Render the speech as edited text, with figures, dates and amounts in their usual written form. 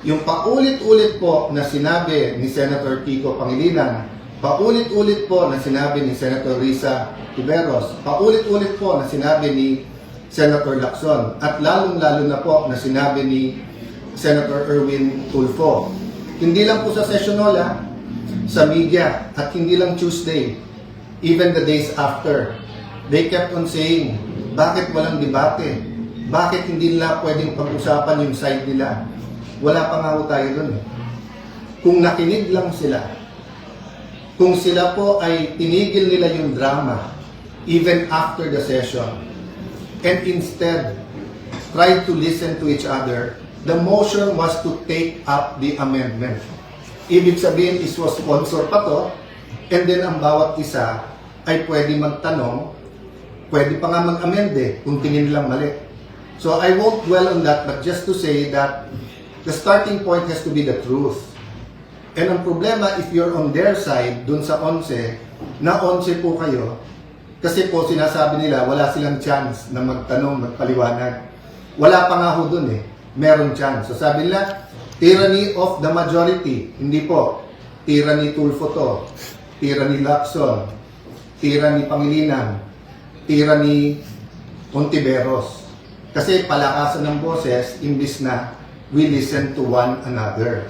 Yung paulit-ulit po na sinabi ni Senator Kiko Pangilinan, paulit-ulit po na sinabi ni Senator Risa Tiveros, paulit-ulit po na sinabi ni Senator Lacson, at lalong-lalo na po na sinabi ni Senator Erwin Tulfo. Hindi lang po sa sessionola, sa media, at hindi lang Tuesday, even the days after, they kept on saying, bakit walang debate? Bakit hindi nila pwedeng pag-usapan yung side nila? Wala pa nga ho tayo dun eh. Kung nakinig lang sila, kung sila po ay tinigil nila yung drama, even after the session, and instead tried to listen to each other, the motion was to take up the amendment. Ibig sabihin, is was sponsor pa to, and then ang bawat isa ay pwede magtanong, pwede pa nga mag-amend eh, kung tingin nilang mali. So I won't dwell on that, but just to say that the starting point has to be the truth. And ang problema, if you're on their side, dun sa 11, na 11 po kayo, kasi po sinasabi nila, wala silang chance na magtanong, magpaliwanag. Wala pa nga ho dun eh, meron chance. So sabi nila, tyranny of the majority. Hindi po, tyranny Tulfo to, tyranny Lacson, tyranny Pangilinan, tyranny Ontiveros. Kasi palakasan ng boses, imbis na we listen to one another.